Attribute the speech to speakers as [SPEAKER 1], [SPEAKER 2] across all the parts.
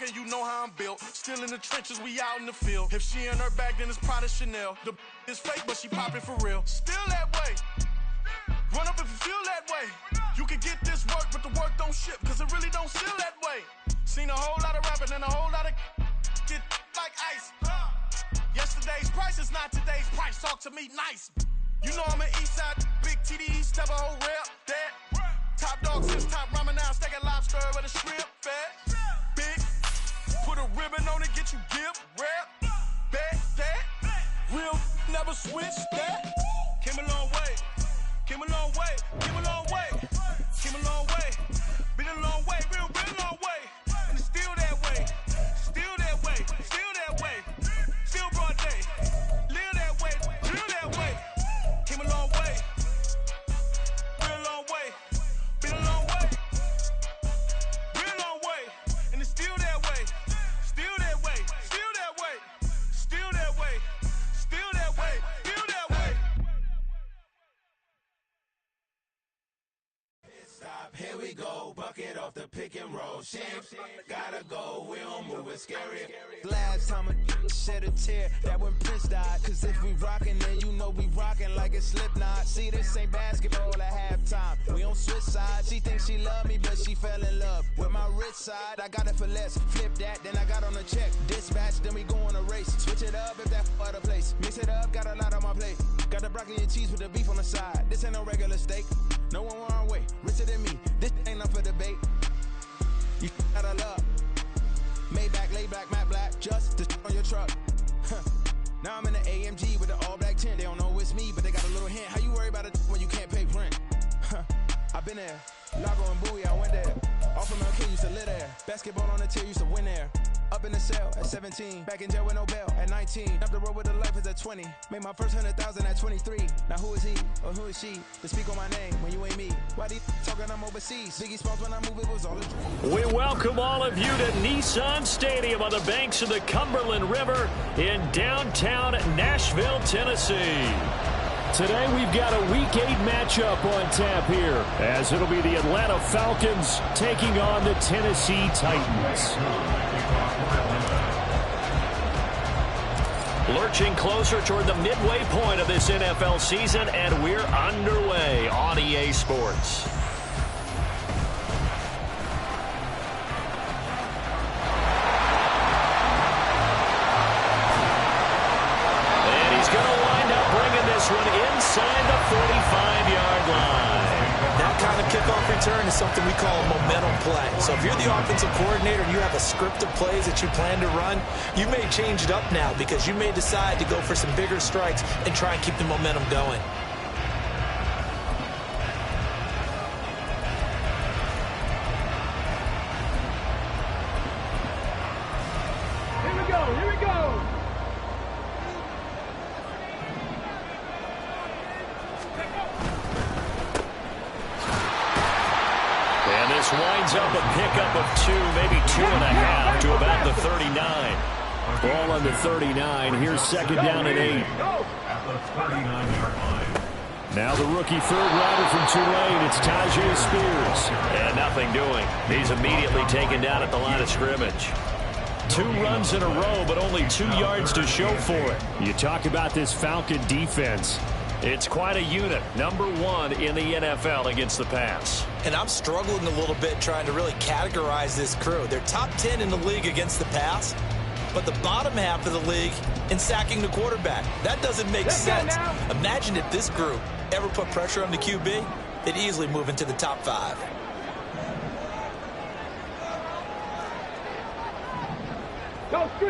[SPEAKER 1] and you know how I'm built. Still in the trenches, we out in the field. If she in her bag, then it's Prada Chanel. The is fake, but she poppin' for real. Still that way. Run up if you feel that way. You can get this work, but the work don't ship, cause it really don't feel that way. Seen a whole lot of rapping and a whole lot of get like ice. Yesterday's price is not today's price. Talk to me nice. You know I'm an east side, big TDE, step a whole rep, that. Top dog since top ramen now, stacking lobster with a shrimp, fat. Big, put a ribbon on it, get you gift, rap, bet, that. Real, never switch, that. Came a long way, came a long way, came a long way, came a long way. Been a long way, real long way. And it's still that way, still that way, still that way. Still broad day, live that way, real that way. Came a long way, real long way. Been a long way, real long way. And it's still that way, still that way, still that way, still that way, still that way, still that way.
[SPEAKER 2] Stop, here we go, bucket off the pick and roll. Champs, gotta go, we don't move it scary.
[SPEAKER 3] Last time a shed a tear, that when Prince died. Cause if we rockin', then you know we rockin' like a Slipknot. See, this ain't basketball at halftime. We on switch sides. She thinks she love me, but she fell in love with my rich side. I got it for less. Flip that, then I got on a check. Dispatch, then we go on a race. Switch it up if that other place. Mix it up, got a lot on my plate. Got the broccoli and cheese with the beef on the side. This ain't no regular steak. No one wrong way, richer than me. This ain't up for debate. You gotta love. Maybach, laid back, matte black, just to on your truck. Now I'm in the AMG with the all black tint. They don't know it's me, but they got a little hint. How you worry about it when you can't pay rent? I've been there. Lago and Bowie, I went there. Off of MLK, used to live there. Basketball on the tier, used to win there. Up in the cell at 17. Back in jail with no bail at 19. Up the road with the life is at 20. Made my first 100,000 at 23. Now who is he or who is she to speak on my name when you ain't me? Why they talking I'm overseas? Biggie Smalls when I move, it was all a dream.
[SPEAKER 4] We welcome all of you to Nissan Stadium on the banks of the Cumberland River in downtown Nashville, Tennessee. Today we've got a Week 8 matchup on tap here, as it'll be the Atlanta Falcons taking on the Tennessee Titans. Lurching closer toward the midway point of this NFL season, and we're underway on EA Sports. One inside the 45-yard line.
[SPEAKER 5] That kind of kickoff return is something we call a momentum play. So if you're the offensive coordinator and you have a script of plays that you plan to run, you may change it up now because you may decide to go for some bigger strikes and try and keep the momentum going.
[SPEAKER 6] Here we go.
[SPEAKER 4] Winds up a pickup of 2, maybe 2.5 to about the 39. Ball on the 39. Here's second down and 8.
[SPEAKER 6] At the 39-yard line.
[SPEAKER 4] Now the rookie third rounder from Tulane. It's Tajay Spears. And nothing doing. He's immediately taken down at the line of scrimmage. 2 runs in a row, but only 2 yards to show for it. You talk about this Falcon defense. It's quite a unit, number 1 in the NFL against the pass.
[SPEAKER 5] And I'm struggling a little bit trying to really categorize this crew. They're top 10 in the league against the pass, but the bottom half of the league in sacking the quarterback. That doesn't make sense. Imagine if this group ever put pressure on the QB, they'd easily move into the top 5.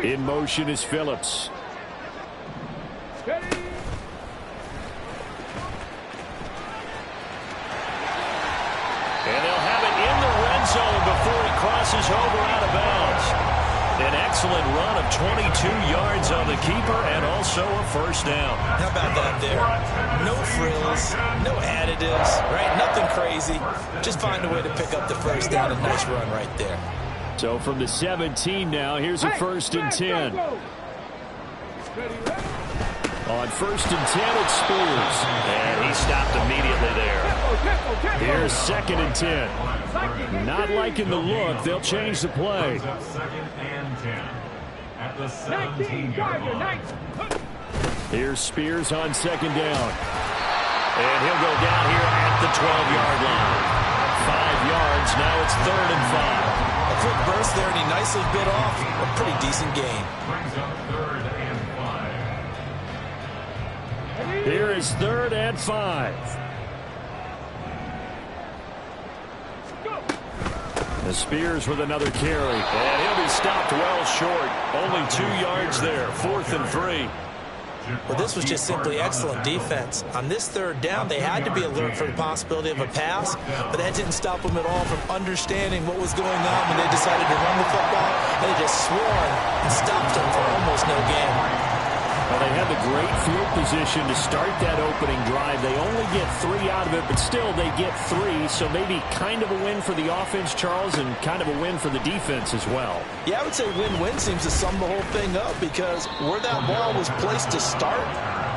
[SPEAKER 4] In motion is Phillips. And they'll have it in the red zone before he crosses over out of bounds. An excellent run of 22 yards on the keeper and also a first down.
[SPEAKER 5] How about that there? No frills, no additives, right? Nothing crazy. Just find a way to pick up the first down. A nice run right there.
[SPEAKER 4] So from the 17 now, here's a first and 10. On 1st and 10, it's Spears. And he stopped immediately there. Here's 2nd and 10. Not liking the look. They'll change the play.
[SPEAKER 6] 2nd and 10 at the 17-yard line.
[SPEAKER 4] Here's Spears on 2nd down. And he'll go down here at the 12-yard line. 5 yards. Now it's 3rd and 5.
[SPEAKER 5] A quick burst there, and he nicely bit off a pretty decent gain.
[SPEAKER 6] Brings up 3rd and 5.
[SPEAKER 4] Here is 3rd and 5. The Spears with another carry. And he'll be stopped well short. Only 2 yards there. 4th and 3.
[SPEAKER 5] Well, this was just simply excellent defense. On this 3rd down, they had to be alert for the possibility of a pass, but that didn't stop them at all from understanding what was going on when they decided to run the football. They just swarmed and stopped them for almost no gain.
[SPEAKER 4] Well, they had the great field position to start that opening drive. They only get 3 out of it, but still they get 3, so maybe kind of a win for the offense, Charles, and kind of a win for the defense as well.
[SPEAKER 5] Yeah, I would say win-win seems to sum the whole thing up, because where that ball was placed to start,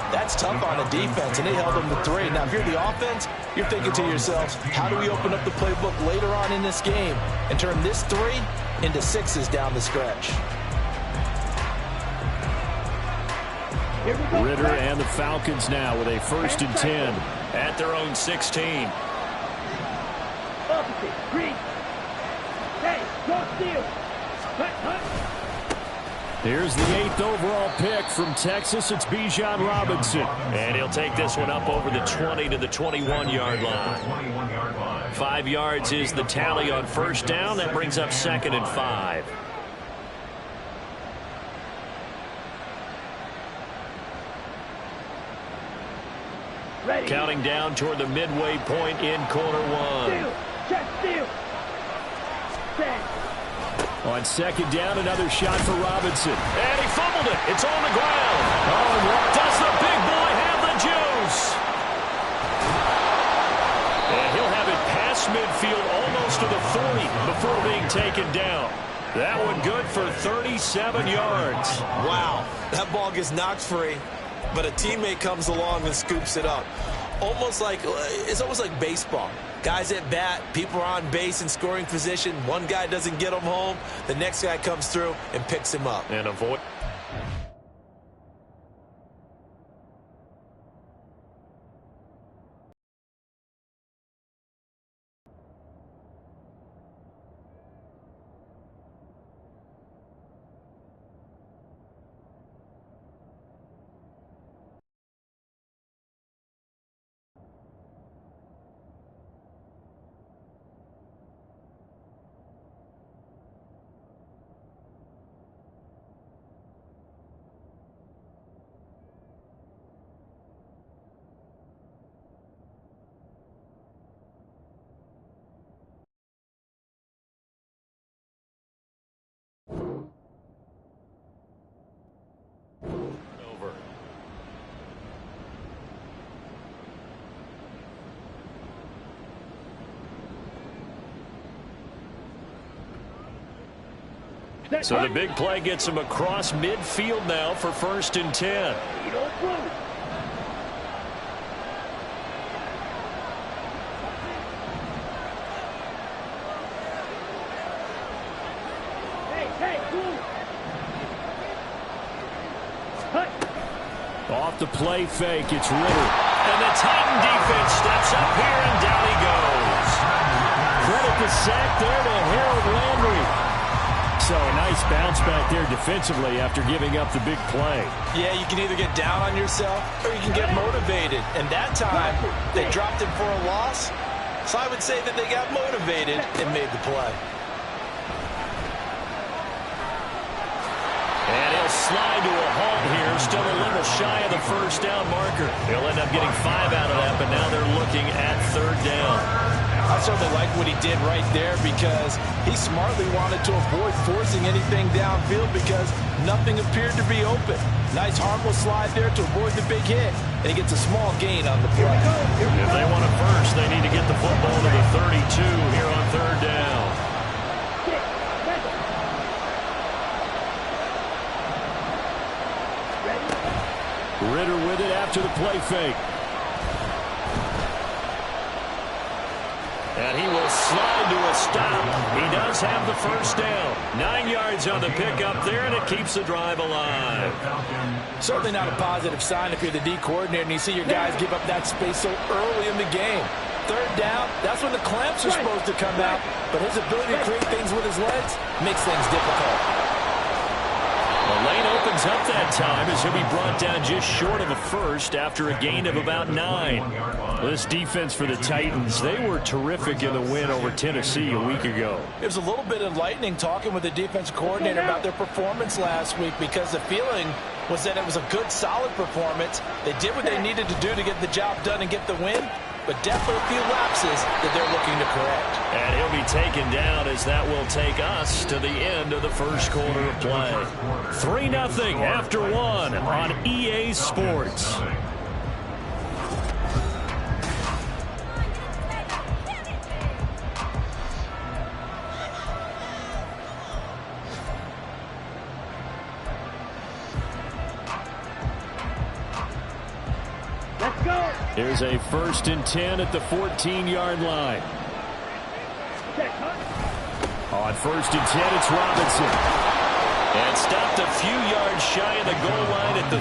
[SPEAKER 5] that's tough on a defense, and they held them to 3. Now, if you're the offense, you're thinking to yourselves, how do we open up the playbook later on in this game and turn this 3 into 6s down the stretch?
[SPEAKER 4] Ritter and the Falcons now with a 1st and 10 at their own 16. Here's the 8th overall pick from Texas. It's Bijan Robinson. And he'll take this one up over the 20 to the 21-yard line. 5 yards is the tally on 1st down. That brings up 2nd and 5. Counting down toward the midway point in quarter 1. On 2nd down, another shot for Robinson. And he fumbled it. It's on the ground. Oh, and what does the big boy have the juice? And he'll have it past midfield almost to the 40 before being taken down. That one good for 37 yards.
[SPEAKER 5] Wow, that ball gets knocked free, but a teammate comes along and scoops it up. It's almost like baseball. Guys at bat, people are on base in scoring position. One guy doesn't get him home. The next guy comes through and picks him up.
[SPEAKER 4] And avoid. Over. So the big play gets him across midfield now for 1st and 10. Off the play fake, it's Ritter. And the Titan defense steps up here, and down he goes. Credit the sack there to Harold Landry. So a nice bounce back there defensively after giving up the big play.
[SPEAKER 5] Yeah, you can either get down on yourself or you can get motivated. And that time, they dropped him for a loss. So I would say that they got motivated and made the play.
[SPEAKER 4] And he'll slide to a halt here, still a little shy of the 1st down marker. They'll end up getting 5 out of that, but now they're looking at 3rd down.
[SPEAKER 5] I certainly like what he did right there, because he smartly wanted to avoid forcing anything downfield because nothing appeared to be open. Nice harmless slide there to avoid the big hit, and he gets a small gain on the play.
[SPEAKER 4] If they want it first, they need to get the football to the 32 here on 3rd down. Ritter with it after the play fake. And he will slide to a stop. He does have the first down. 9 yards on the pickup there, and it keeps the drive alive.
[SPEAKER 5] Certainly not a positive sign if you're the D coordinator and you see your guys give up that space so early in the game. Third down, that's when the clamps are supposed to come out. But his ability to create things with his legs makes things difficult.
[SPEAKER 4] The lane opens up that time as he'll be brought down just short of a first after a gain of about 9. This defense for the Titans, they were terrific in the win over Tennessee a week ago.
[SPEAKER 5] It was a little bit enlightening talking with the defensive coordinator about their performance last week because the feeling was that it was a good, solid performance. They did what they needed to do to get the job done and get the win, but definitely a few lapses that they're looking to correct.
[SPEAKER 4] And he'll be taken down as that will take us to the end of the first quarter of play. 3-0 after 1 on EA Sports. Here's a 1st and 10 at the 14-yard line. On 1st and 10, it's Robinson. And stopped a few yards shy of the goal line at the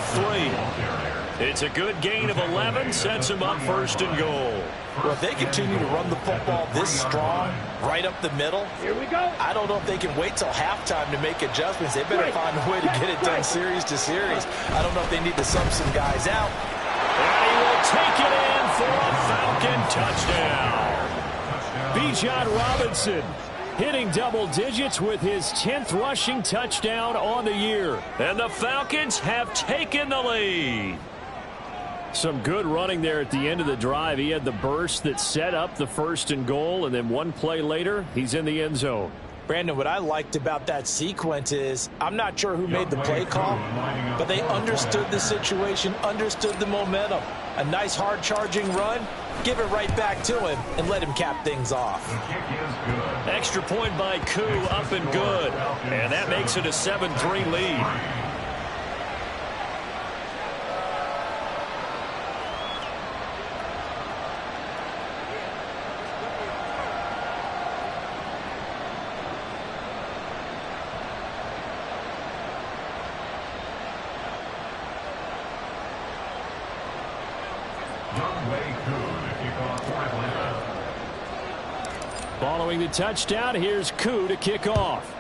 [SPEAKER 4] 3. It's a good gain of 11, sets him up 1st and goal.
[SPEAKER 5] Well, if they continue to run the football this strong, right up the middle, here we go. I don't know if they can wait till halftime to make adjustments. They better find a way to get it done series to series. I don't know if they need to sub some guys out.
[SPEAKER 4] And he will take it in for a Falcon touchdown. Bijan Robinson hitting double digits with his 10th rushing touchdown on the year. And the Falcons have taken the lead. Some good running there at the end of the drive. He had the burst that set up the 1st and goal, and then one play later, he's in the end zone.
[SPEAKER 5] Brandon, what I liked about that sequence is I'm not sure who made the play call, but they understood the situation, understood the momentum. A nice hard-charging run, give it right back to him, and let him cap things off.
[SPEAKER 4] Extra point by Koo, up and good. And that makes it a 7-3 lead. Following the touchdown, here's Koo to kick off.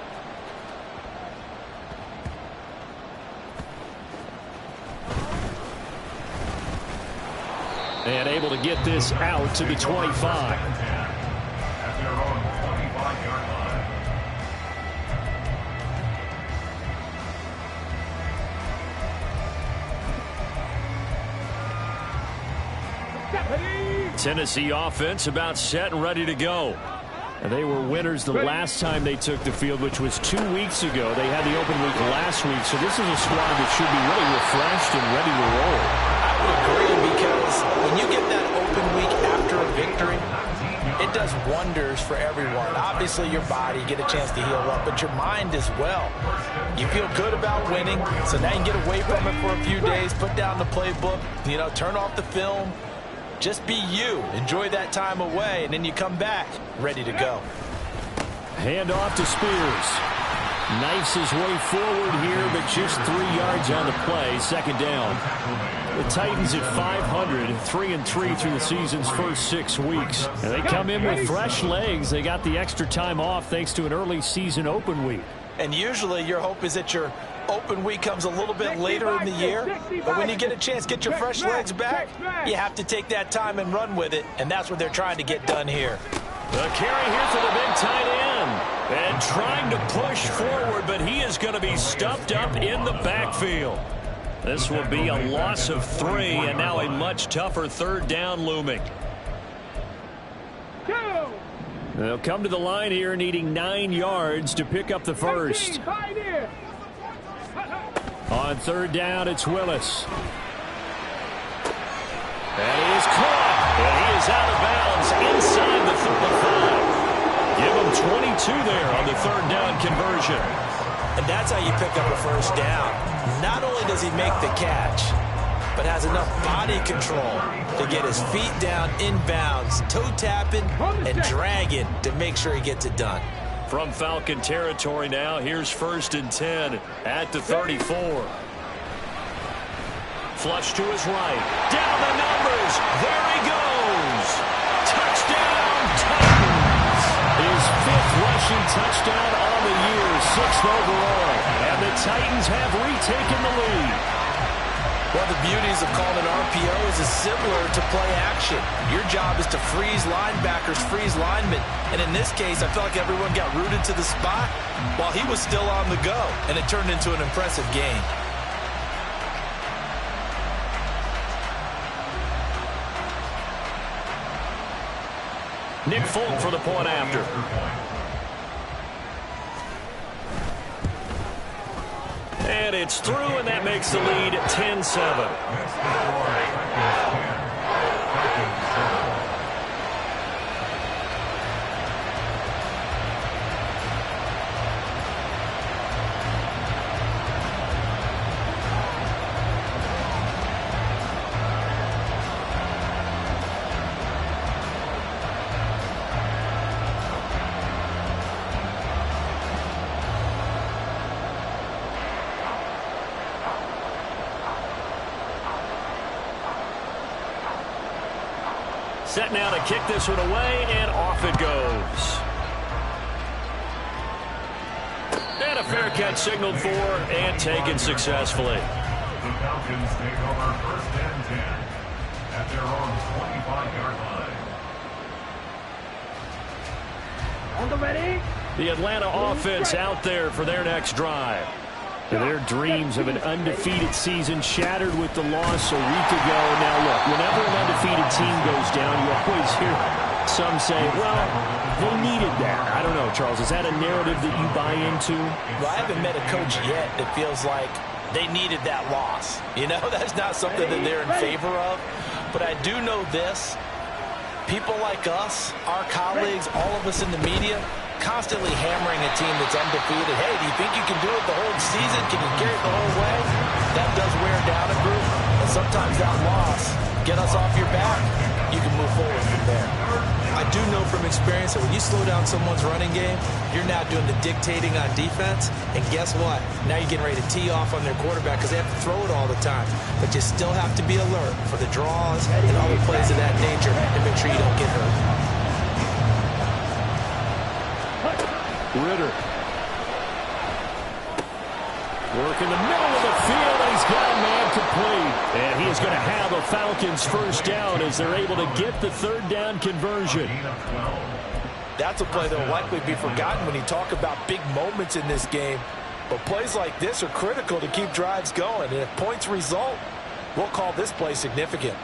[SPEAKER 4] And able to get this out to the 25. Tennessee offense about set and ready to go. And they were winners the last time they took the field, which was 2 weeks ago. They had the open week last week, so this is a squad that should be really refreshed and ready to roll.
[SPEAKER 5] I would agree, because when you get that open week after a victory, it does wonders for everyone. Obviously, your body, get a chance to heal up, but your mind as well. You feel good about winning, so now you can get away from it for a few days, put down the playbook, turn off the film. Just be you. Enjoy that time away, and then you come back ready to go.
[SPEAKER 4] Hand off to Spears. Knifes his way forward here, but just 3 yards on the play. 2nd down. The Titans at 500, 3-3 through the season's first 6 weeks. And they come in with fresh legs. They got the extra time off thanks to an early season open week.
[SPEAKER 5] And usually your hope is that your open week comes a little bit later in the year. But when you get a chance to get your fresh legs back, you have to take that time and run with it. And that's what they're trying to get done here.
[SPEAKER 4] The carry here for the big tight end. And trying to push forward, but he is going to be stuffed up in the backfield. This will be a loss of 3, and now a much tougher 3rd down looming. They'll come to the line here needing 9 yards to pick up the first. On 3rd down, it's Willis. And he is caught. And he is out of bounds inside the 35. Give him 22 there on the 3rd down conversion.
[SPEAKER 5] And that's how you pick up a first down. Not only does he make the catch, but has enough body control to get his feet down inbounds, toe tapping and dragging to make sure he gets it done.
[SPEAKER 4] From Falcon territory now, here's 1st and 10 at the 34. Flush to his right. Down the numbers. There he goes. Touchdown, Titans. His 5th rushing touchdown on the year, 6th overall. And the Titans have retaken the lead.
[SPEAKER 5] One of the beauties of calling RPOs is similar to play action. Your job is to freeze linebackers, freeze linemen. And in this case, I felt like everyone got rooted to the spot while he was still on the go. And it turned into an impressive game.
[SPEAKER 4] Nick Folk for the point after. And it's through, and that makes the lead 10-7. Set now to kick this one away, and off it goes. And a fair catch signaled for and taken successfully.
[SPEAKER 6] The Falcons take over 1st and 10 at their own 25-yard line.
[SPEAKER 1] On the ready.
[SPEAKER 4] The Atlanta offense out there for their next drive. Their dreams of an undefeated season shattered with the loss a week ago. Now, look, whenever an undefeated team goes down, you always hear some say, well, they needed that. I don't know, Charles. Is that a narrative that you buy into?
[SPEAKER 5] Well, I haven't met a coach yet that feels like they needed that loss. You know, that's not something that they're in favor of. But I do know this. People like us, our colleagues, all of us in the media, constantly hammering a team that's undefeated. Hey, do you think you can do it the whole season? Can you carry it the whole way? That does wear down a group. And sometimes that loss, get us off your back, you can move forward from there. I do know from experience that when you slow down someone's running game, you're now doing the dictating on defense. And guess what? Now you're getting ready to tee off on their quarterback because they have to throw it all the time. But you still have to be alert for the draws and other plays of that nature to make sure you don't get hurt.
[SPEAKER 4] Ritter. Work in the middle of the field, and he's got a man complete. And he is going to have a Falcons 1st down as they're able to get the 3rd down conversion.
[SPEAKER 5] That's a play that will likely be forgotten when you talk about big moments in this game. But plays like this are critical to keep drives going. And if points result, we'll call this play significant.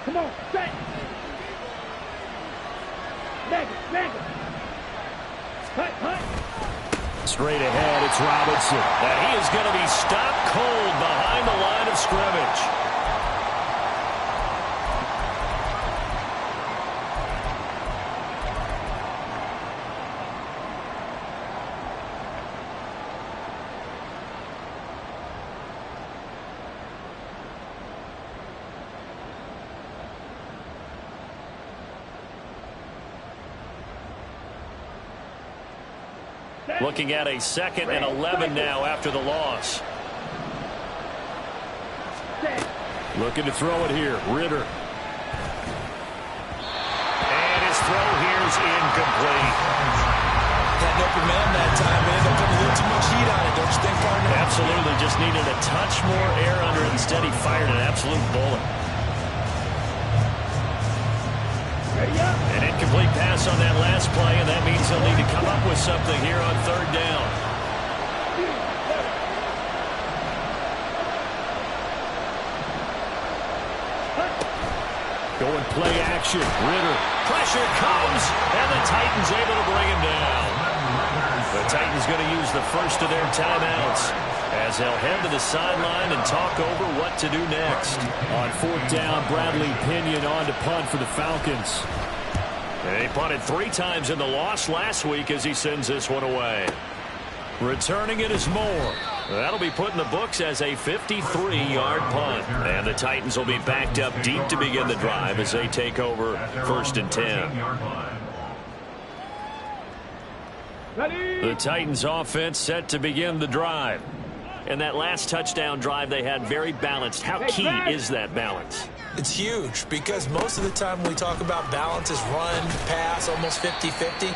[SPEAKER 1] Come on, set.
[SPEAKER 4] Straight ahead, it's Robinson. And he is going to be stopped cold behind the line of scrimmage. Looking at a 2nd and 11 now after the loss. Looking to throw it here. Ritter. And his throw here is incomplete.
[SPEAKER 5] Had an open man that time. We ended up putting a little too much heat on it, don't you think, partner?
[SPEAKER 4] Absolutely. Just needed a touch more air under it. Instead, he fired an absolute bullet. An incomplete pass on that last play, and that means he'll need to come up with something here on 3rd down. Going play action. Ritter. Pressure comes, and the Titans able to bring him down. The Titans going to use the first of their timeouts as they'll head to the sideline and talk over what to do next. On 4th down, Bradley Pinion on to punt for the Falcons. They punted 3 times in the loss last week as he sends this one away. Returning it is Moore. That'll be put in the books as a 53-yard punt. And the Titans will be backed up deep to begin the drive as they take over 1st and 10. The Titans offense set to begin the drive. And that last touchdown drive they had very balanced. How key is that balance?
[SPEAKER 5] It's huge because most of the time when we talk about balance is run, pass, almost 50-50.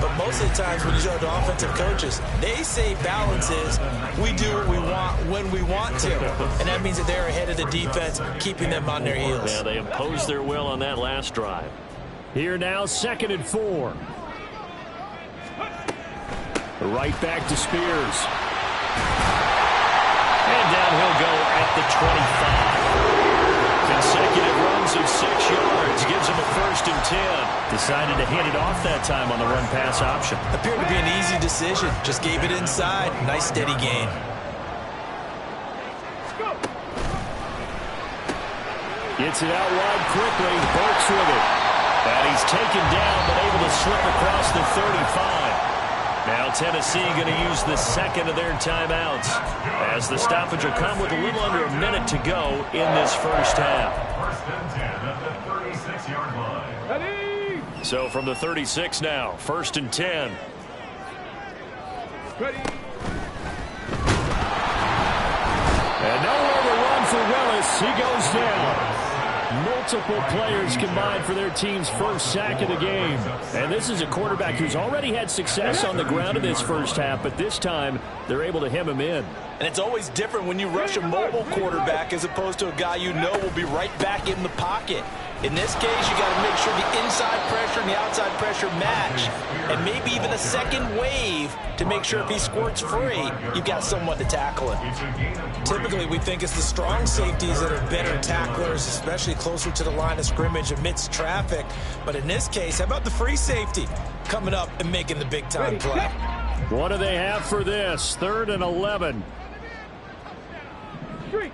[SPEAKER 5] But most of the times when you talk to offensive coaches, they say balance is we do what we want when we want to. And that means that they're ahead of the defense, keeping them on their heels.
[SPEAKER 4] Yeah, they imposed their will on that last drive.
[SPEAKER 7] Here now, 2nd and 4. Right back to Spears.
[SPEAKER 4] And down he'll go at the 25. Consecutive runs of 6 yards gives him a 1st and 10.
[SPEAKER 7] Decided to hand it off that time on the run-pass option.
[SPEAKER 5] Appeared to be an easy decision. Just gave it inside. Nice steady gain.
[SPEAKER 7] Gets it out wide quickly. Burks with it.
[SPEAKER 4] And he's taken down but able to slip across the 35. Now Tennessee going to use the 2nd of their timeouts as the stoppage will come with a little under a minute to go in this first half.
[SPEAKER 6] 1st and 10 at the 36-yard line.
[SPEAKER 4] Ready? So from the 36 now, 1st and 10.
[SPEAKER 7] Ready. And nowhere to run for Willis. He goes down. Multiple players combined for their team's first sack of the game. And this is a quarterback who's already had success on the ground in this first half, but this time they're able to hem him in.
[SPEAKER 5] And it's always different when you rush a mobile quarterback as opposed to a guy you know will be right back in the pocket. In this case, you got to make sure the inside pressure and the outside pressure match. And maybe even a second wave to make sure if he squirts free, you've got someone to tackle him. Typically, we think it's the strong safeties that are better tacklers, especially closer to the line of scrimmage amidst traffic. But in this case, how about the free safety coming up and making the big-time play?
[SPEAKER 7] What do they have for this? 3rd and 11.
[SPEAKER 8] Street.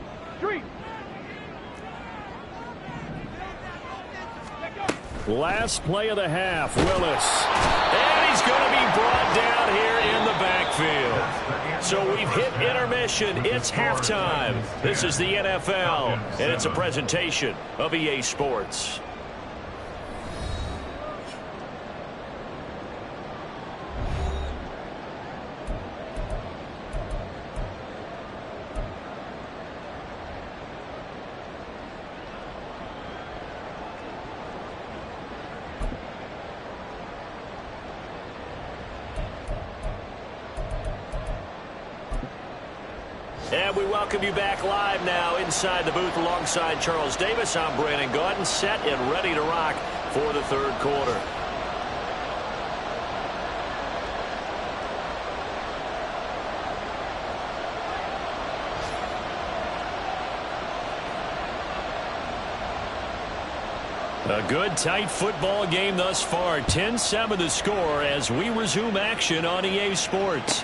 [SPEAKER 7] Last play of the half, Willis.
[SPEAKER 4] And he's going to be brought down here in the backfield. So we've hit intermission. It's halftime. This is the NFL, and it's a presentation of EA Sports. And we welcome you back live now inside the booth alongside Charles Davis. I'm Brandon Gaudin, set and ready to rock for the 3rd quarter. A good, tight football game thus far. 10-7 the score as we resume action on EA Sports.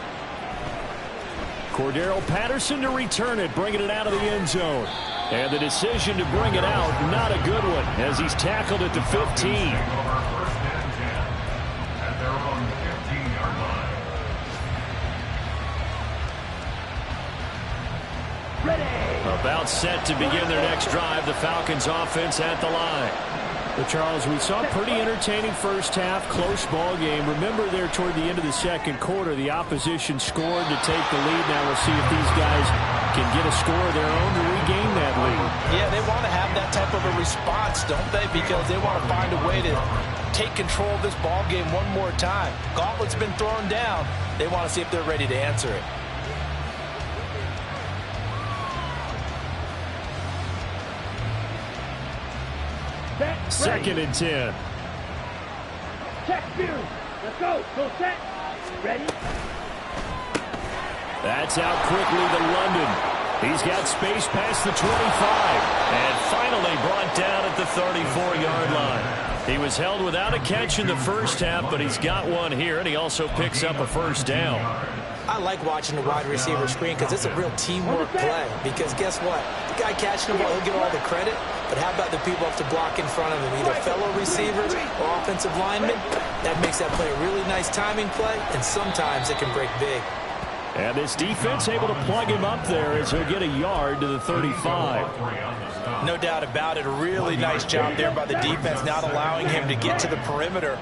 [SPEAKER 7] Cordero Patterson to return it, bringing it out of the end zone. And the decision to bring it out, not a good one, as he's tackled at the 15.
[SPEAKER 6] 1st and 10 at their own 15-yard line.
[SPEAKER 4] About set to begin their next drive, the Falcons offense at the line.
[SPEAKER 7] But Charles, we saw a pretty entertaining first half, close ball game. Remember there toward the end of the 2nd quarter, the opposition scored to take the lead. Now we'll see if these guys can get a score of their own to regain that lead.
[SPEAKER 5] Yeah, they want to have that type of a response, don't they? Because they want to find a way to take control of this ball game one more time. Gauntlet's been thrown down. They want to see if they're ready to answer it.
[SPEAKER 7] Second and 10.
[SPEAKER 8] Check, Spears. Let's go. Go set. Ready?
[SPEAKER 7] That's out quickly to London. He's got space past the 25.
[SPEAKER 4] And finally brought down at the 34-yard line. He was held without a catch in the first half, but he's got one here, and he also picks up a 1st down.
[SPEAKER 5] I like watching the wide receiver screen because it's a real teamwork play. Because guess what? The guy catching the ball, he'll get all the credit. But how about the people have to block in front of him, either fellow receivers or offensive linemen? That makes that play a really nice timing play, and sometimes it can break big.
[SPEAKER 7] And this defense able to plug him up there as he'll get a yard to the 35.
[SPEAKER 5] No doubt about it. A really nice job there by the defense, not allowing him to get to the perimeter.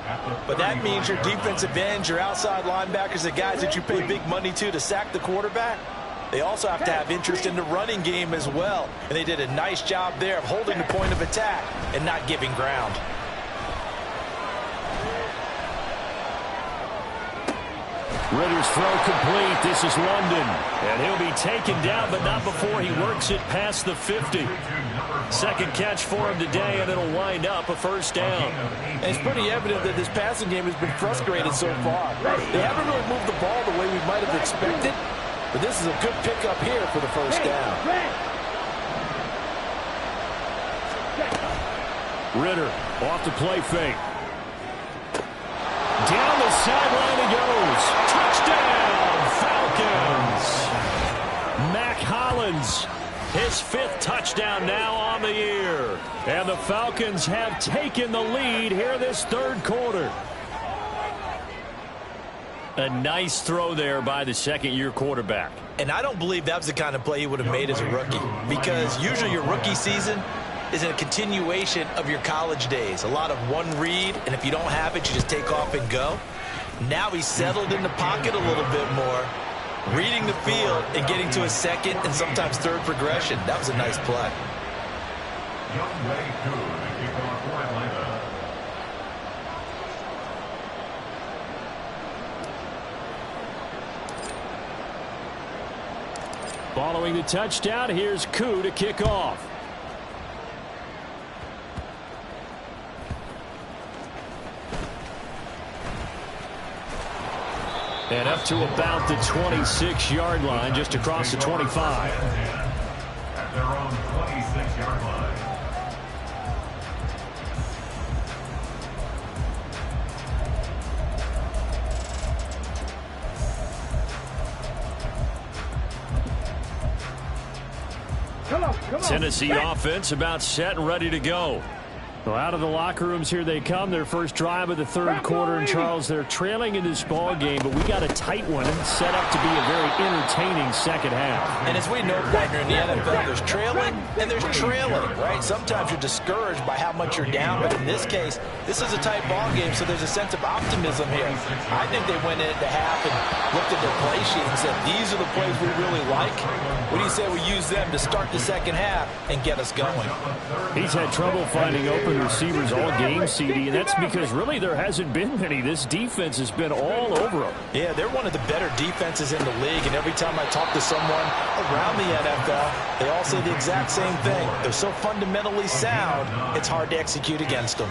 [SPEAKER 5] But that means your defensive ends, your outside linebackers, the guys that you pay big money to sack the quarterback, they also have to have interest in the running game as well. And they did a nice job there of holding the point of attack and not giving ground.
[SPEAKER 7] Ritter's throw complete. This is London. And he'll be taken down, but not before he works it past the 50. Second catch for him today, and it'll wind up a first down.
[SPEAKER 5] And it's pretty evident that this passing game has been frustrated so far. They haven't really moved the ball the way we might have expected, but this is a good pickup here for the first down.
[SPEAKER 7] Ritter off the play fake. Down the sideline he goes. Touchdown, Falcons. Mac Hollins, his 5th touchdown now on the year. And the Falcons have taken the lead here this third quarter. A nice throw there by the second-year quarterback.
[SPEAKER 5] And I don't believe that was the kind of play he would have made as a rookie, because usually your rookie season is a continuation of your college days. A lot of one read, and if you don't have it, you just take off and go. Now he's settled in the pocket a little bit more, reading the field and getting to a second and sometimes third progression. That was a nice play.
[SPEAKER 7] Following the touchdown, here's Koo to kick off. And up to about the 26-yard line, just across the 25.
[SPEAKER 6] At their own 26-yard line.
[SPEAKER 8] Come on.
[SPEAKER 7] Tennessee offense about set and ready to go. Well, out of the locker rooms here they come. Their first drive of the third quarter. And Charles, they're trailing in this ball game, but we got a tight one set up to be a very entertaining second half.
[SPEAKER 5] And as we know, partner, in the NFL, there's trailing and there's trailing, right? Sometimes you're discouraged by how much you're down, but in this case, this is a tight ball game, so there's a sense of optimism here. I think they went into half and looked at their play sheet and said, these are the plays we really like. What do you say we use them to start the second half and get us going?
[SPEAKER 7] He's had trouble finding open receivers all game, CD, and that's because really there hasn't been many. This defense has been all over them.
[SPEAKER 5] Yeah, they're one of the better defenses in the league, and every time I talk to someone around the NFL, they all say the exact same thing. They're so fundamentally sound, it's hard to execute against them.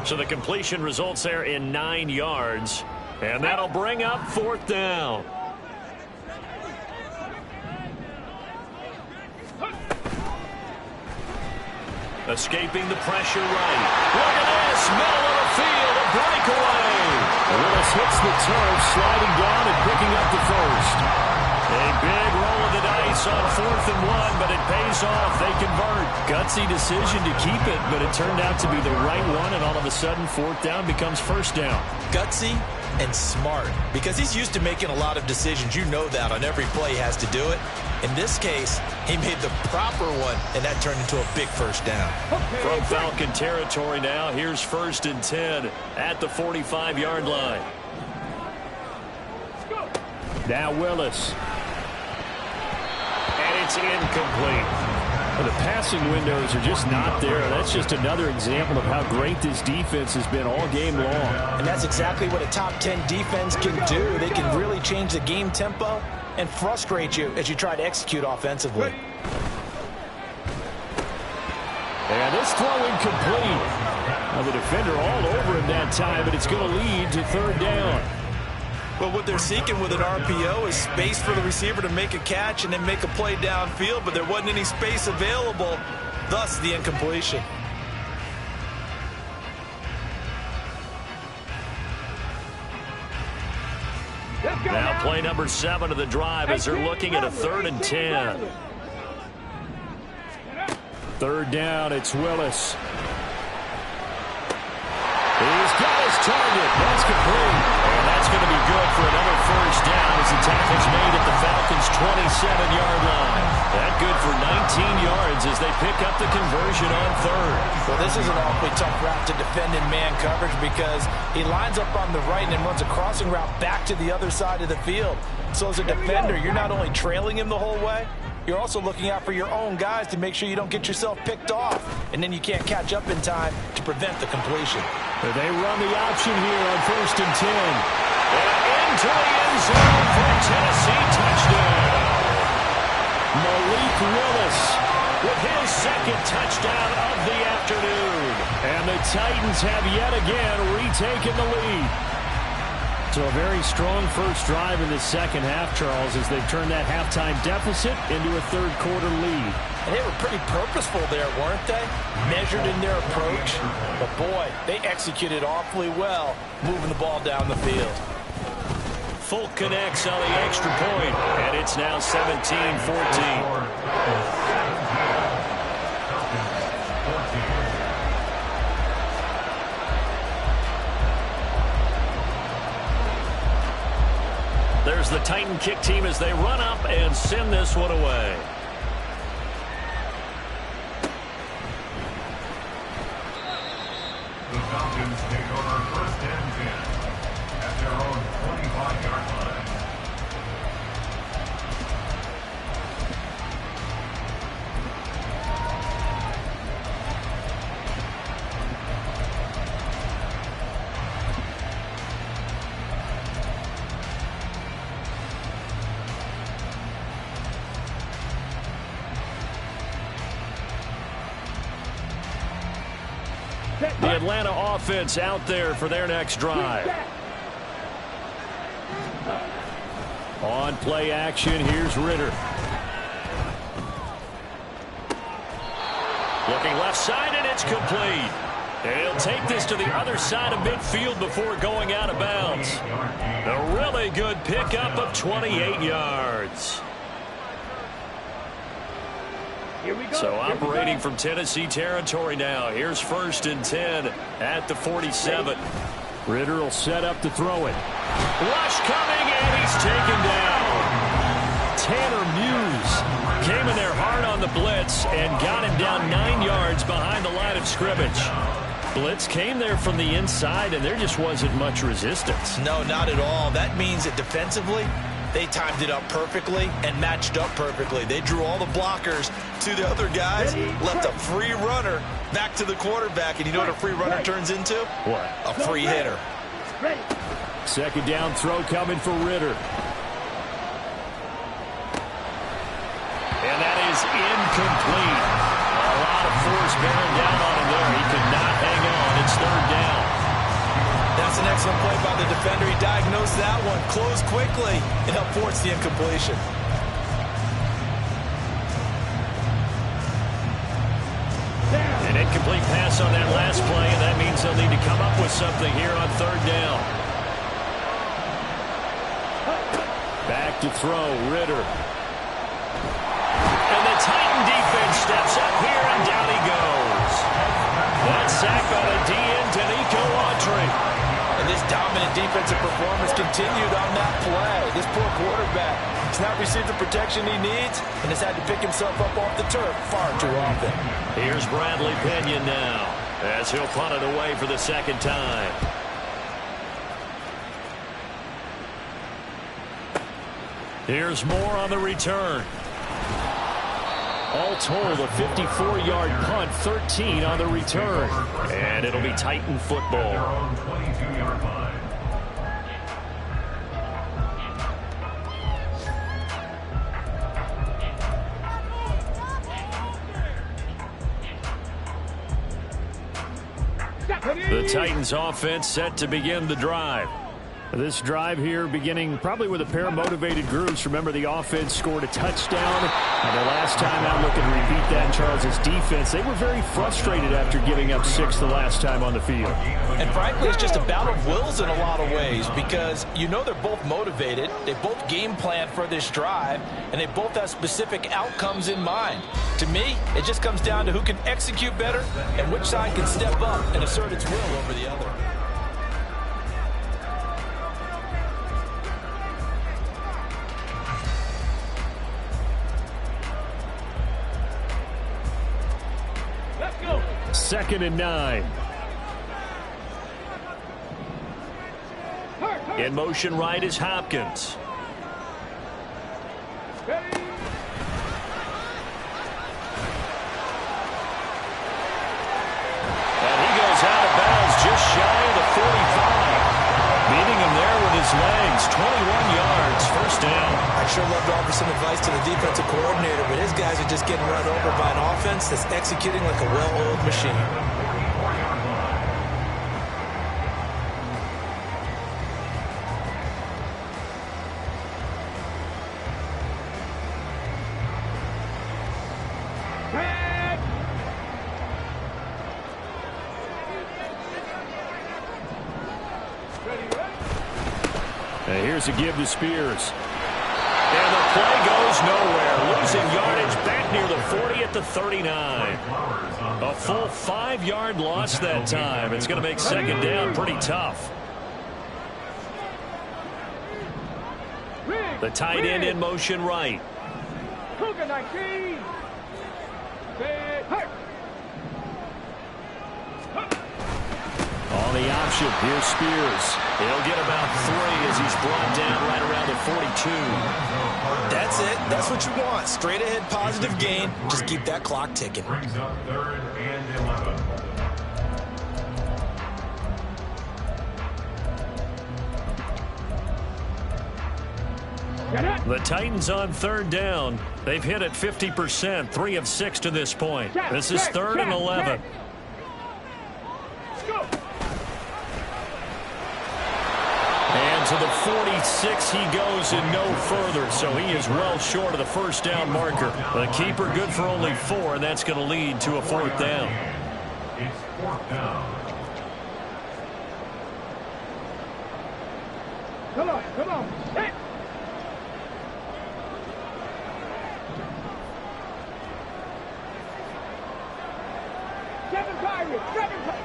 [SPEAKER 7] So the completion results there in 9 yards, and that'll bring up 4th down. Escaping the pressure right. Look at this, middle of the field, a breakaway. Willis hits the turf, sliding down and picking up the first. A big roll of the dice on 4th and 1, but it pays off. They convert. Gutsy decision to keep it, but it turned out to be the right one, and all of a sudden 4th down becomes 1st down.
[SPEAKER 5] Gutsy and smart, because he's used to making a lot of decisions. You know that on every play he has to do it. In this case, he made the proper one, and that turned into a big 1st down.
[SPEAKER 7] From Falcon territory now, here's 1st and 10 at the 45-yard line. Now Willis. And it's incomplete. Well, the passing windows are just not there. That's just another example of how great this defense has been all game long.
[SPEAKER 5] And that's exactly what a top 10 defense can do. They can really change the game tempo and frustrate you as you try to execute offensively.
[SPEAKER 7] And this throw incomplete. Now the defender all over him that time, but it's going to lead to 3rd down.
[SPEAKER 5] But what they're seeking with an RPO is space for the receiver to make a catch and then make a play downfield, but there wasn't any space available, thus the incompletion.
[SPEAKER 7] Now play number 7 of the drive as they're looking at a 3rd and 10. 3rd down, it's Willis. He's got his target. That's complete. And that's going to be good for another 1st down as the tackle's made at the
[SPEAKER 4] 37-yard line. That good for 19 yards as they pick up the conversion on third.
[SPEAKER 5] Well, this is an awfully tough route to defend in man coverage because he lines up on the right and then runs a crossing route back to the other side of the field. So as a defender, you're not only trailing him the whole way, you're also looking out for your own guys to make sure you don't get yourself picked off, and then you can't catch up in time to prevent the completion.
[SPEAKER 7] They run the option here on 1st and 10.
[SPEAKER 4] And into the end zone for a Tennessee touchdown.
[SPEAKER 7] Malik Willis
[SPEAKER 4] With his second touchdown of the afternoon.
[SPEAKER 7] And the Titans have yet again retaken the lead. So a very strong first drive in the second half, Charles, as they've turned that halftime deficit into a third-quarter lead.
[SPEAKER 5] And they were pretty purposeful there, weren't they? Measured in their approach. But, boy, they executed awfully well moving the ball down the field.
[SPEAKER 4] Folk connects on the extra point, and it's now 17-14. There's the Titan kick team as they run up and send this one away.
[SPEAKER 6] The Falcons take over 1st and 10 at their own 25-yard line.
[SPEAKER 4] The Atlanta offense out there for their next drive.
[SPEAKER 7] On play action, here's Ritter.
[SPEAKER 4] Looking left side, and it's complete. And he'll take this to the other side of midfield before going out of bounds. A really good pickup of 28 yards.
[SPEAKER 8] Here we go.
[SPEAKER 4] So operating from Tennessee territory now. Here's 1st and 10 at the 47.
[SPEAKER 7] Ritter will set up to throw it.
[SPEAKER 4] Rush coming, and he's taken down. Tanner Muse came in there hard on the blitz and got him down 9 yards behind the line of scrimmage. Blitz came there from the inside, and there just wasn't much resistance.
[SPEAKER 5] No, not at all. That means that defensively, they timed it up perfectly and matched up perfectly. They drew all the blockers to the other guys, left a free runner back to the quarterback. And you know what a free runner turns into?
[SPEAKER 4] What?
[SPEAKER 5] A free hitter.
[SPEAKER 8] Ready.
[SPEAKER 7] Second down throw coming for Ritter.
[SPEAKER 4] And that is incomplete. A lot of force bearing down on him there. He could not hang on. It's 3rd down.
[SPEAKER 5] That's an excellent play by the defender. He diagnosed that one, closed quickly, and helped force the incompletion.
[SPEAKER 4] An incomplete pass on that last play, and that means they'll need to come up with something here on 3rd down.
[SPEAKER 7] Back to throw, Ritter.
[SPEAKER 4] And the Titan defense steps up here, and down he goes. That sack on a D-end to Nico Autry.
[SPEAKER 5] And this dominant defensive performance continued on that play. This poor quarterback has not received the protection he needs and has had to pick himself up off the turf far too often.
[SPEAKER 4] Here's Bradley Pinion now as he'll punt it away for the second time. Here's Moore on the return.
[SPEAKER 7] All told, a 54-yard punt, 13 on the return.
[SPEAKER 4] And it'll be Titan
[SPEAKER 6] Their
[SPEAKER 4] football.
[SPEAKER 6] own 22-yard line.
[SPEAKER 4] The Titans offense set to begin the drive.
[SPEAKER 7] This drive here beginning probably with a pair of motivated groups. Remember, the offense scored a touchdown. And the last time out, looking to repeat that in Charles's defense, they were very frustrated after giving up 6 the last time on the field.
[SPEAKER 5] And frankly, it's just a battle of wills in a lot of ways because you know they're both motivated. They both game plan for this drive, and they both have specific outcomes in mind. To me, it just comes down to who can execute better and which side can step up and assert its will over the other.
[SPEAKER 7] 2nd and 9. In motion right is Hopkins. And he goes out of bounds just shy of the 45. Meeting him there with his legs. 21 yards, first down.
[SPEAKER 5] I'd sure love to offer some advice to the defensive coordinator, but his guys are just getting run over by an offense that's executing like a well-oiled machine.
[SPEAKER 7] And here's a give to Spears. And the play goes nowhere. Losing yardage back near the 40 at the 39. A full 5-yard loss that time. It's going to make second down pretty tough. The tight end in motion right.
[SPEAKER 8] Cougar 19.
[SPEAKER 7] On the option, here's Spears. He'll get about 3 as he's brought down right around the 42.
[SPEAKER 5] That's it. That's what you want. Straight ahead positive gain. Just keep that clock ticking.
[SPEAKER 6] Brings up 3rd and 11.
[SPEAKER 7] The Titans on 3rd down. They've hit it 50%, 3 of 6 to this point. This is 3rd and 11. And to the 46 he goes and no further, so he is well short of the first down marker. The keeper good for only 4, and that's going to lead to a 4th down.
[SPEAKER 6] It's 4th down.
[SPEAKER 8] Come on, come on. Hey.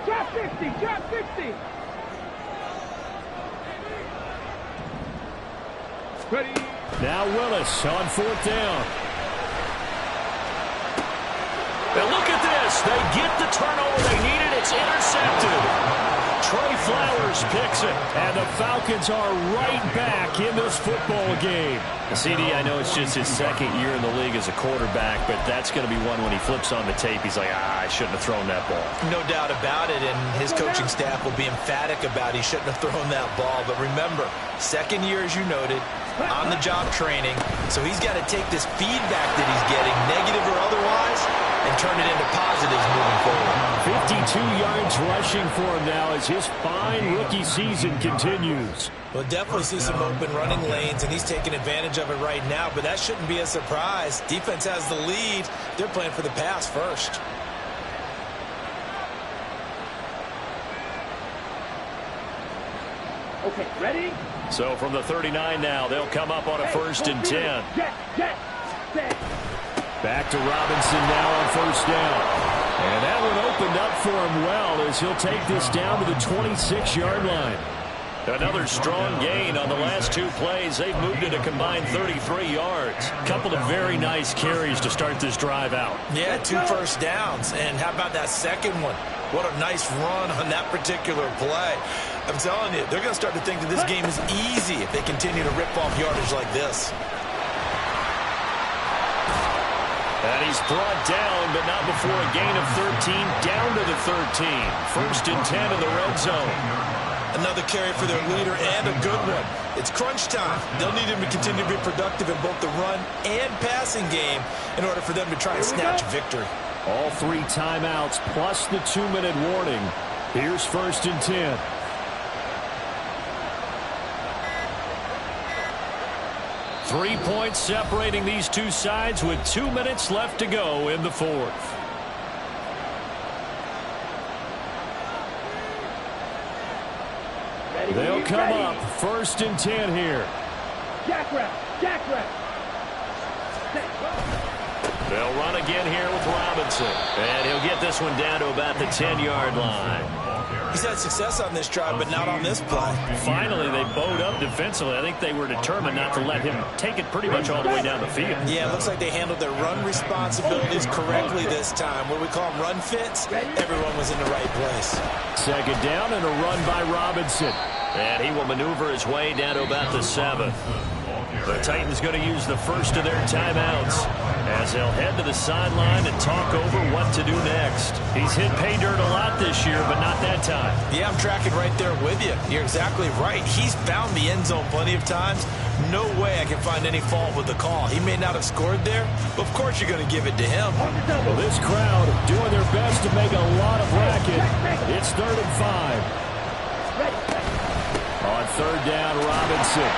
[SPEAKER 8] Drop 50, drop 50. Ready.
[SPEAKER 7] Now Willis on 4th down. And look at this. They get the turnover they needed. It's intercepted. Trey Flowers picks it. And the Falcons are right back in this football game. CD, I know it's just his 2nd year in the league as a quarterback, but that's going to be one when he flips on the tape. He's like, I shouldn't have thrown that ball.
[SPEAKER 5] No doubt about it, and his coaching staff will be emphatic about he shouldn't have thrown that ball. But remember, 2nd year, as you noted, on-the-job training. So he's got to take this feedback that he's getting, negative or otherwise, and turn it into positives moving forward.
[SPEAKER 7] 52 yards rushing for him now as his fine rookie season continues.
[SPEAKER 5] We'll definitely see some open running lanes, and he's taking advantage of it right now, but that shouldn't be a surprise. Defense has the lead. They're playing for the pass first.
[SPEAKER 8] Okay, ready?
[SPEAKER 7] So from the 39 now, they'll come up on a 1st and 10. Back to Robinson now on 1st down. And that one opened up for him well as he'll take this down to the 26-yard line. Another strong gain on the last 2 plays. They've moved it a combined 33 yards. Couple of very nice carries to start this drive out.
[SPEAKER 5] Yeah, 2 first downs. And how about that second one? What a nice run on that particular play. I'm telling you, they're going to start to think that this game is easy if they continue to rip off yardage like this.
[SPEAKER 7] And he's brought down, but not before a gain of 13, down to the 13. 1st and 10 in the red zone.
[SPEAKER 5] Another carry for their leader and a good one. It's crunch time. They'll need him to continue to be productive in both the run and passing game in order for them to try and snatch victory.
[SPEAKER 7] All 3 timeouts plus the 2-minute warning. Here's 1st and 10. Three points separating these two sides with 2 minutes left to go in the 4th. They'll come up 1st and 10 here.
[SPEAKER 8] Jackrabbit, jackrabbit.
[SPEAKER 7] They'll run again here with Robinson. And he'll get this one down to about the 10-yard line.
[SPEAKER 5] He's had success on this drive, but not on this play.
[SPEAKER 7] Finally, they bowed up defensively. I think they were determined not to let him take it pretty much all the way down the field.
[SPEAKER 5] Yeah, it looks like they handled their run responsibilities correctly this time. What we call them run fits, everyone was in the right place.
[SPEAKER 7] Second down and a run by Robinson.
[SPEAKER 4] And he will maneuver his way down to about the 7. The Titans going to use the first of their timeouts as they'll head to the sideline and talk over what to do next. He's hit pay dirt a lot this year, but not that time.
[SPEAKER 5] Yeah, I'm tracking right there with you. You're exactly right. He's found the end zone plenty of times. No way I can find any fault with the call. He may not have scored there, but of course you're going to give it to him.
[SPEAKER 7] Well, this crowd doing their best to make a lot of racket. It's 3rd and 5. On 3rd down, Robinson.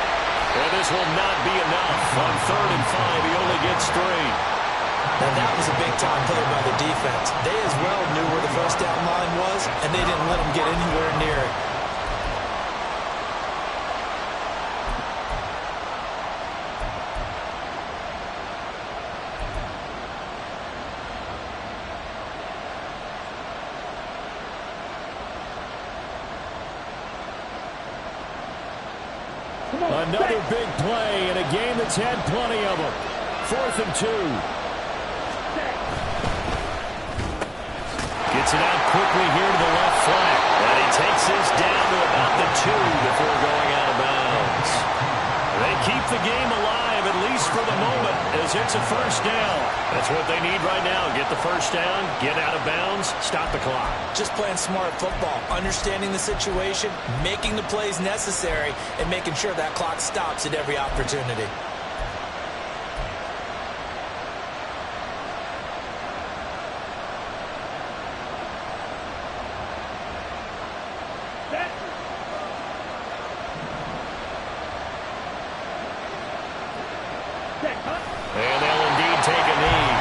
[SPEAKER 4] And this will not be enough. On 3rd and 5, he only gets 3.
[SPEAKER 5] And that was a big-time play by the defense. They as well knew where the first down line was, and they didn't let him get anywhere near it.
[SPEAKER 7] Another big play in a game that's had plenty of them. 4th and 2.
[SPEAKER 4] Gets it out quickly here to the left flank. And he takes this down to about the 2 before going out of bounds. They keep the game alive, at least for the moment, as it's a first down. That's what they need right now. Get the first down, get out of bounds, stop the clock.
[SPEAKER 5] Just playing smart football, understanding the situation, making the plays necessary, and making sure that clock stops at every opportunity.
[SPEAKER 4] And they'll indeed take a knee.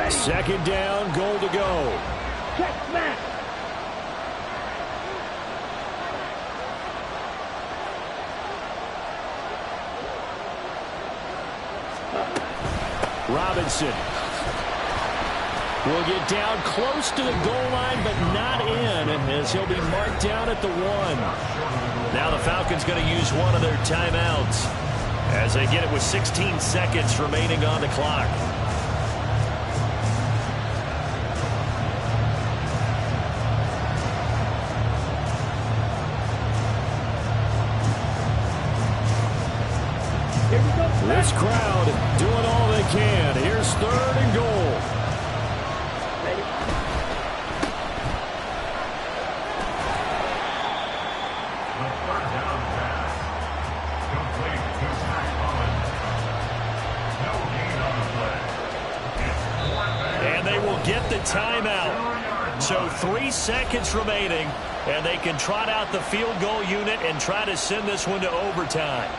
[SPEAKER 7] Second down, goal to go.
[SPEAKER 8] Check smash.
[SPEAKER 7] Robinson will get down close to the goal line, but not in, as he'll be marked down at the 1.
[SPEAKER 4] Now the Falcons going to use one of their timeouts as they get it with 16 seconds remaining on the clock.
[SPEAKER 7] This crowd doing all they can. Here's 3rd and goal.
[SPEAKER 6] The 3rd down pass. Complete to Zach Collins. No gain on the play. It's 4th down.
[SPEAKER 4] And they will get the timeout. So 3 seconds remaining, and they can trot out the field goal unit and try to send this one to overtime.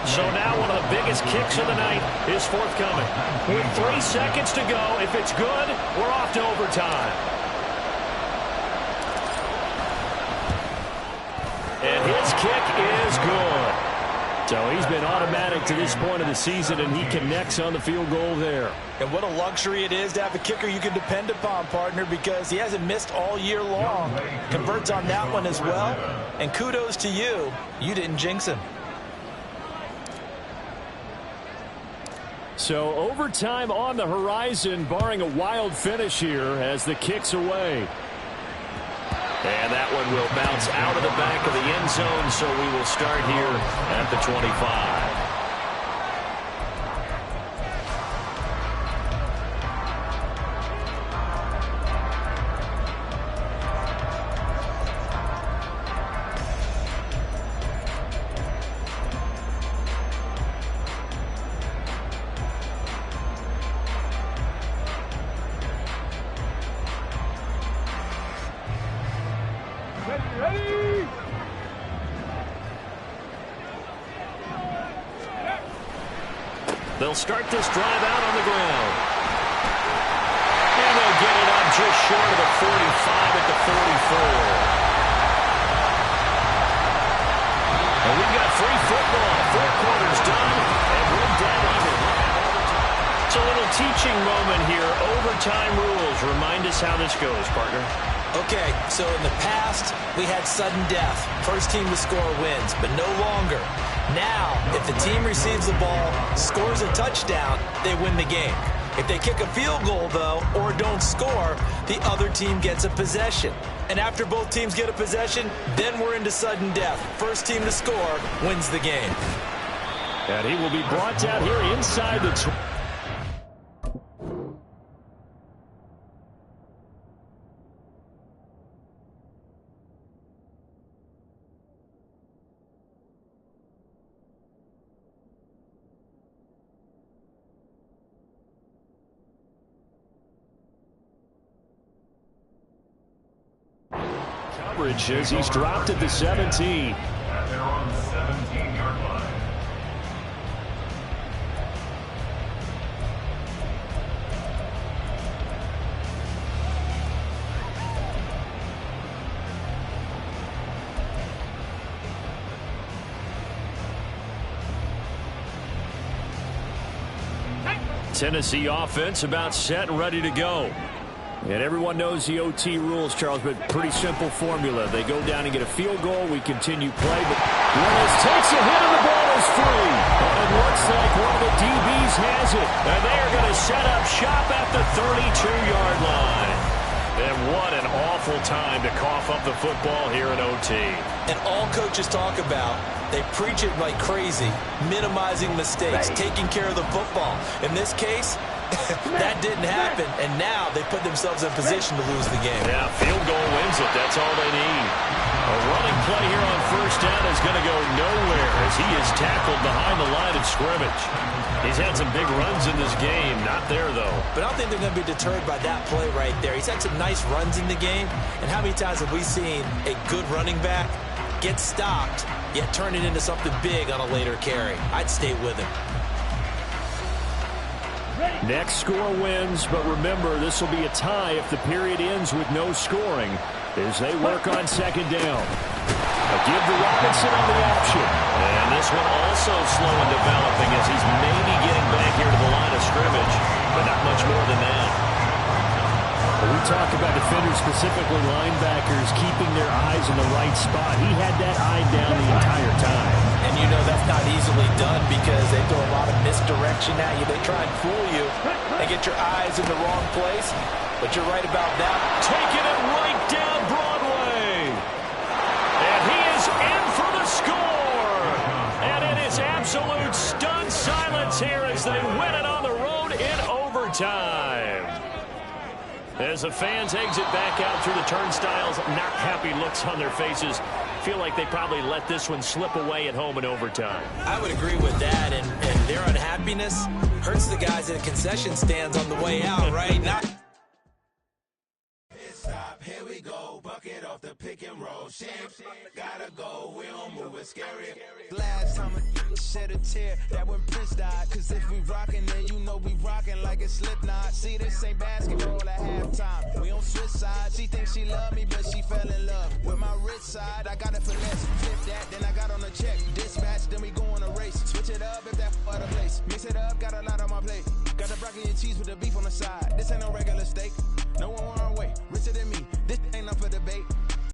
[SPEAKER 4] So now one of the biggest kicks of the night is forthcoming. With 3 seconds to go, if it's good, we're off to overtime. And his kick is good.
[SPEAKER 7] So he's been automatic to this point of the season, and he connects on the field goal there.
[SPEAKER 5] And what a luxury it is to have a kicker you can depend upon, partner, because he hasn't missed all year long. Converts on that one as well. And kudos to you. You didn't jinx him.
[SPEAKER 7] So overtime on the horizon, barring a wild finish here as the kick's away.
[SPEAKER 4] And that one will bounce out of the back of the end zone, so we will start here at the 25. They'll start this drive out on the ground. And they'll get it up just short of the 45 at the 44. And we've got free football. 4 quarters done, and we're dead even. It's a little teaching moment here. Overtime rules. Remind us how this goes, partner.
[SPEAKER 5] Okay, so in the past, we had sudden death. First team to score wins, but no longer. Now, if the team receives the ball, scores a touchdown, they win the game. If they kick a field goal, though, or don't score, the other team gets a possession. And after both teams get a possession, then we're into sudden death. First team to score wins the game.
[SPEAKER 7] And he will be brought down here inside the... Coverage as he's dropped at the 17.
[SPEAKER 6] At their own 17-yard line.
[SPEAKER 7] Tennessee offense about set and ready to go. And everyone knows the OT rules, Charles, but pretty simple formula. They go down and get a field goal. We continue play, but Willis takes a hit and the ball is free. And it looks like one of the DBs has it. And they are going to set up shop at the 32-yard line. And what an awful time to cough up the football here in OT.
[SPEAKER 5] And all coaches talk about, they preach it like crazy, minimizing mistakes, taking care of the football. In this case, that didn't happen, and now they put themselves in position to lose the game.
[SPEAKER 4] Yeah, field goal wins it. That's all they need. A running play here on first down is going to go nowhere as he is tackled behind the line of scrimmage. He's had some big runs in this game. Not there, though.
[SPEAKER 5] But I don't think they're going to be deterred by that play right there. He's had some nice runs in the game, and how many times have we seen a good running back get stopped, yet turn it into something big on a later carry? I'd stay with him.
[SPEAKER 7] Next score wins, but remember, this will be a tie if the period ends with no scoring as they work on second down. A give to Robinson on the option.
[SPEAKER 4] And this one also slow in developing as he's maybe getting back here to the line of scrimmage, but not much more than that.
[SPEAKER 7] We talk about defenders, specifically linebackers, keeping their eyes in the right spot. He had that eye down the entire time.
[SPEAKER 5] And you know that's not easily done because they throw a lot of misdirection at you. They try and fool you and get your eyes in the wrong place. But you're right about that.
[SPEAKER 4] Taking it right down Broadway. And he is in for the score. And it is absolute stunned silence here as they win it on the road in overtime. As the fans exit back out through the turnstiles, not happy looks on their faces. Feel like they probably let this one slip away at home in overtime.
[SPEAKER 5] I would agree with that, and their unhappiness hurts the guys at the concession stands on the way out, right?
[SPEAKER 2] Stop, here we go, bucket off the pick and roll. Champs, gotta go, we don't move it scary.
[SPEAKER 3] Last time I shed a tear, that when Prince died. Cause if we rockin', then you know we rockin' like a Slipknot. See, this ain't basketball at halftime. We on switch side. She thinks she love me, but she fell in love with my rich side. I got a finesse, flip that, then I got on a check. Dispatch, then we go on a race. Switch it up if that other place. Mix it up, got a lot on my plate. Got the broccoli and cheese with the beef on the side. This ain't no regular steak. No one want our way, richer than me. This ain't up for debate.